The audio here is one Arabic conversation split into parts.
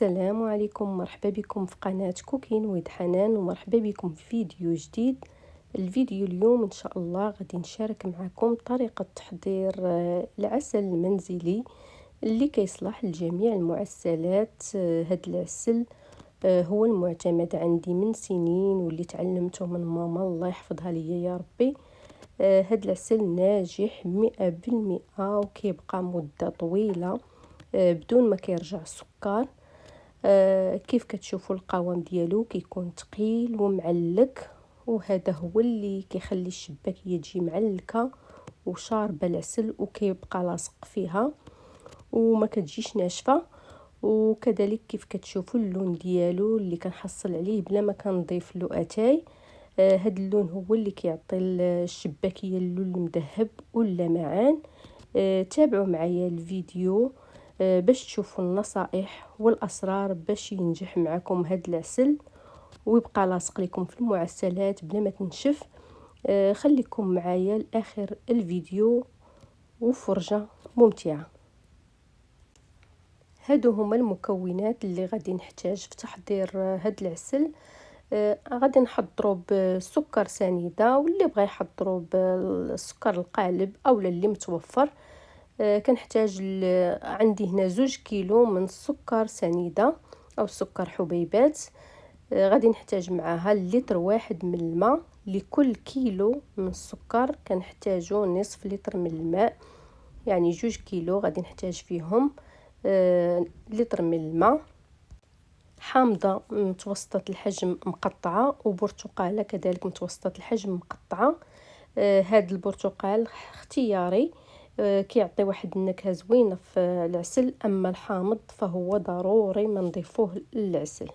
السلام عليكم، مرحبا بكم في قناة كوكين ويد حنان، ومرحبا بكم في فيديو جديد. الفيديو اليوم ان شاء الله غادي نشارك معكم طريقة تحضير العسل المنزلي اللي كيصلح لجميع المعسلات. هاد العسل هو المعتمد عندي من سنين واللي تعلمته من ماما، الله يحفظها ليا يا ربي. هاد العسل ناجح 100% وكيبقى مدة طويلة بدون ما كيرجع السكر. كيف كتشوفوا القوام ديالو كيكون ثقيل ومعلك، وهذا هو اللي كيخلي الشباكيه تجي معلكه وشاربه العسل وكيبقى لاصق فيها وما كتجيش ناشفه. وكذلك كيف كتشوفوا اللون ديالو اللي كنحصل عليه بلا ما كنضيف له اتاي. هاد اللون هو اللي كيعطي الشباكيه اللون المذهب واللمعان. تابعوا معايا الفيديو باش تشوفوا النصائح والاسرار باش ينجح معكم هاد العسل ويبقى لاصق لكم في المعسلات بلا ما تنشف. خليكم معايا لاخر الفيديو وفرجه ممتعه. هادو هما المكونات اللي غادي نحتاج في تحضير هاد العسل. غادي نحضروا بسكر سنيده، واللي بغى يحضروا بالسكر القالب اولا اللي متوفر. كنحتاج عندي هنا 2 كيلو من السكر سنيده او سكر حبيبات. غادي نحتاج معاها لتر واحد من الماء. لكل كيلو من السكر كنحتاجو نصف لتر من الماء، يعني 2 كيلو غادي نحتاج فيهم لتر من الماء. حامضه متوسطه الحجم مقطعه، وبرتقاله كذلك متوسطه الحجم مقطعه. هاد البرتقال اختياري، كيعطي واحد النكهه زوينه في العسل، اما الحامض فهو ضروري ما نضيفوه للعسل.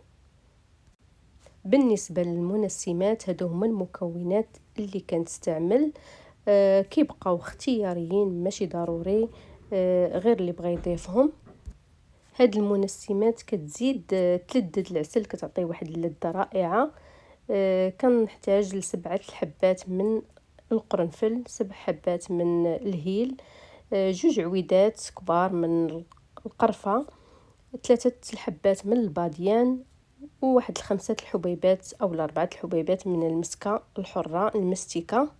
بالنسبه للمنسمات هادو هما المكونات اللي كنستعمل. كيبقاو اختياريين ماشي ضروري، غير اللي بغى يضيفهم. هاد المنسمات كتزيد تلذذ العسل، كتعطيه واحد اللذه رائعه. كنحتاج ل7 حبات من القرنفل، 7 حبات من الهيل، 2 عويدات كبار من القرفه، 3 حبات من الباديان، وواحد 5 الحبيبات او 4 الحبيبات من المسكه الحره المستكه.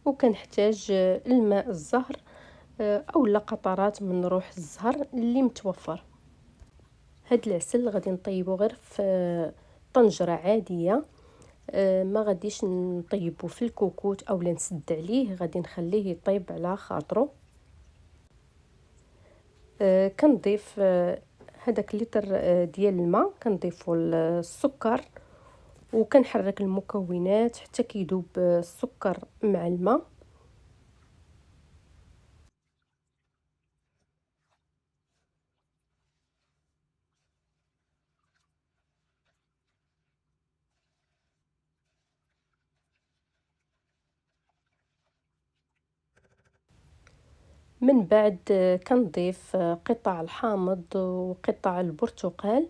وكنحتاج الماء الزهر اولا قطرات من روح الزهر اللي متوفر. هاد العسل غادي نطيبو غير في طنجره عاديه، ما غاديش نطيبو في الكوكوت اولا نسد عليه، غادي نخليه يطيب على خاطرو. كنضيف هذاك اللتر ديال الماء، كنضيفو السكر وكنحرك المكونات حتى كيذوب السكر مع الماء. من بعد كنضيف قطع الحامض وقطع البرتقال،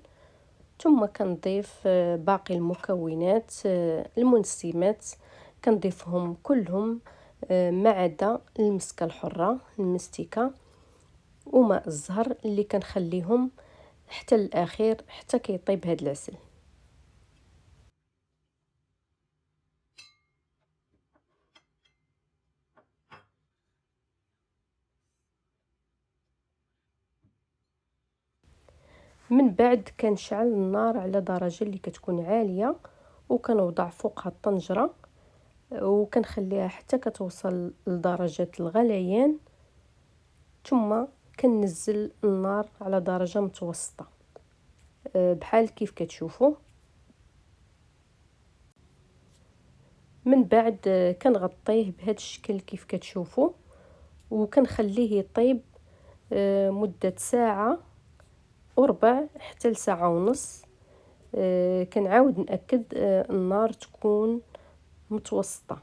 ثم كنضيف باقي المكونات المنسمات، كنضيفهم كلهم ما عدا المسكه الحره المستكه وماء الزهر اللي كنخليهم حتى الاخير حتى كيطيب هذا العسل. من بعد كنشعل النار على درجه اللي كتكون عاليه، وكنوضع فوقها الطنجره وكنخليها حتى كتوصل لدرجه الغليان، ثم كننزل النار على درجه متوسطه بحال كيف كتشوفوا. من بعد كنغطيه بهذا الشكل كيف كتشوفوا، وكنخليه يطيب مده ساعه وربع حتى لساعه ونص. كنعاود نأكد النار تكون متوسطه.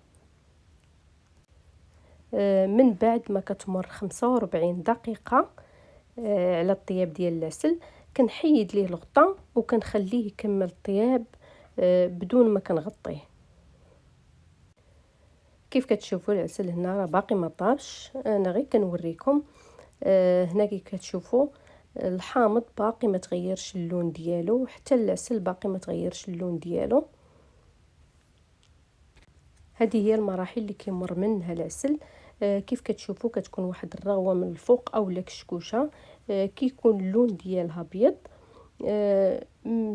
من بعد ما كتمر 45 دقيقه على الطياب ديال العسل، كنحيد ليه الغطاء وكنخليه يكمل الطياب بدون ما كنغطيه. كيف كتشوفوا العسل هنا راه باقي ما طابش، انا غير كنوريكم. هنا كيف كتشوفوا الحامض باقي ما تغيرش اللون ديالو، حتى العسل باقي ما تغيرش اللون ديالو. هذه هي المراحل اللي كيمر منها العسل. كيف كتشوفوا كتكون واحد الرغوه من الفوق اولا كشكوشه، كيكون اللون ديالها ابيض.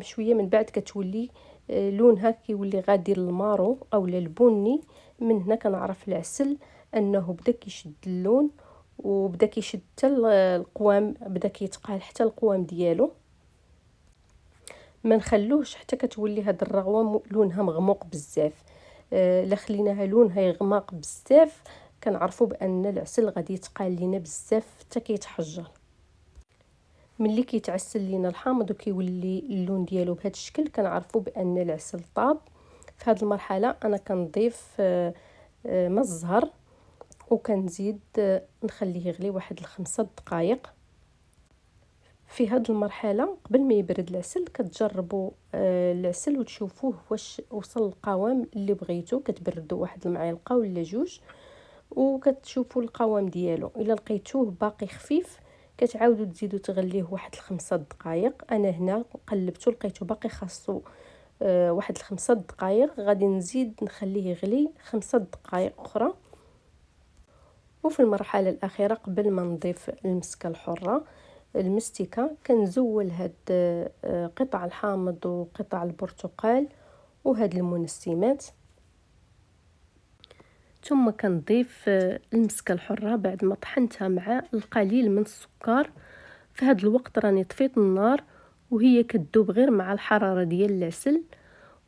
شويه من بعد كتولي لونها كيولي غادي للمارو اولا البني. من هنا كنعرف العسل انه بدا كيشد اللون، وبدا كيشد حتى القوام، بدا كيتقال حتى القوام ديالو. ما نخلوش حتى كتولي هاد الرغوه لونها مغموق بزاف. الا خليناها لونها يغمق بزاف كنعرفوا بان العسل غادي يتقال لينا بزاف حتى كيتحجر. ملي كيتعسل لينا الحامض وكيولي اللون ديالو بهذا الشكل كنعرفوا بان العسل طاب. في هذه المرحله انا كنضيف ماء الزهر، وكنزيد نخليه يغلي واحد 5 دقائق. في هذه المرحله قبل ما يبرد العسل كتجربوا العسل وتشوفوه واش وصل القوام اللي بغيتو. كتبردوا واحد المعلقه ولا جوج وكتشوفوا القوام ديالو. الا لقيتوه باقي خفيف كتعاودوا تزيدوا تغليه واحد 5 دقائق. انا هنا قلبته لقيته باقي خاصو واحد 5 دقائق، غادي نزيد نخليه يغلي 5 دقائق اخرى. وفي المرحله الاخيره قبل ما نضيف المسكه الحره المستكه كنزول هاد قطع الحامض وقطع البرتقال وهاد المنسمات، ثم كنضيف المسكه الحره بعد ما طحنتها مع القليل من السكر. في هاد الوقت راني طفيت النار وهي كتذوب غير مع الحراره ديال العسل.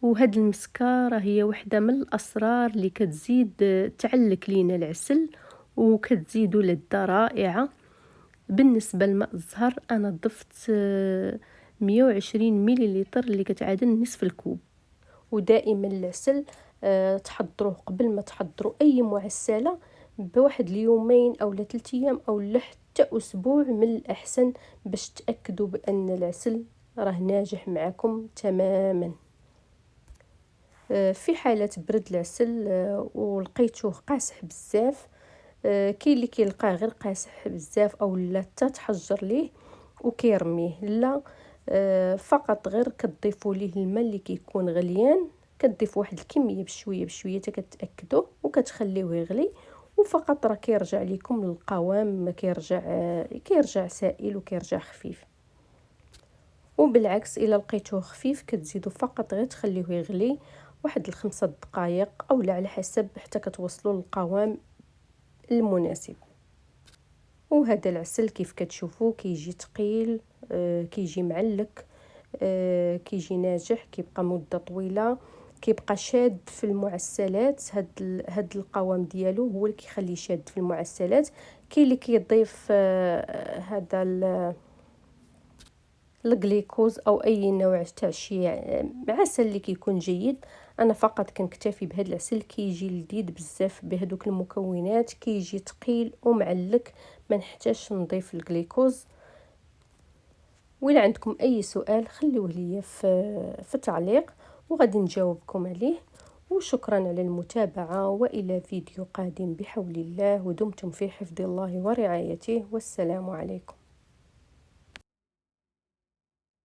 وهاد المسكه راه هي وحده من الاسرار اللي كتزيد تعلك لينا العسل وكتزيدو لذة رائعه. بالنسبه لماء الزهر انا ضفت 120 مليلتر اللي كتعادل نصف الكوب. ودائما العسل تحضروه قبل ما تحضروا اي معسله بواحد اليومين او 3 ايام او حتى اسبوع من الاحسن، باش تاكدوا بان العسل راه ناجح معكم تماما. في حاله برد العسل ولقيتوه قاسح بزاف، كاين اللي كيلقاه غير قاسح بزاف او لا حتى تحجر ليه وكيرميه. لا، فقط غير كتضيفوا ليه الماء اللي كيكون غليان، كتضيف واحد الكميه بشويه بشويه حتى كتاكدوا وكتخليوه يغلي. وفقط راه كيرجع لكم للقوام، كيرجع سائل وكيرجع خفيف. وبالعكس الا لقيتوه خفيف كتزيدوا فقط غير تخليوه يغلي واحد 5 دقائق او لا على حسب حتى كتوصلوا للقوام المناسب. وهذا العسل كيف كتشوفوا كيجي ثقيل، كيجي معلك، كيجي ناجح، كيبقى مده طويله، كيبقى شاد في المعسلات. هاد القوام ديالو هو اللي كيخليه شاد في المعسلات. كاين اللي كيضيف هذا الجليكوز او اي نوع تاع شي عسل اللي كيكون جيد. انا فقط كنكتفي بهذا العسل، كيجي لذيذ بزاف بهذوك المكونات، كيجي ثقيل ومعلك، ما نحتاجش نضيف الجليكوز. وإلا عندكم اي سؤال خليوه لي في تعليق وغادي نجاوبكم عليه. وشكرا على المتابعة، وإلى فيديو قادم بحول الله، ودمتم في حفظ الله ورعايته، والسلام عليكم.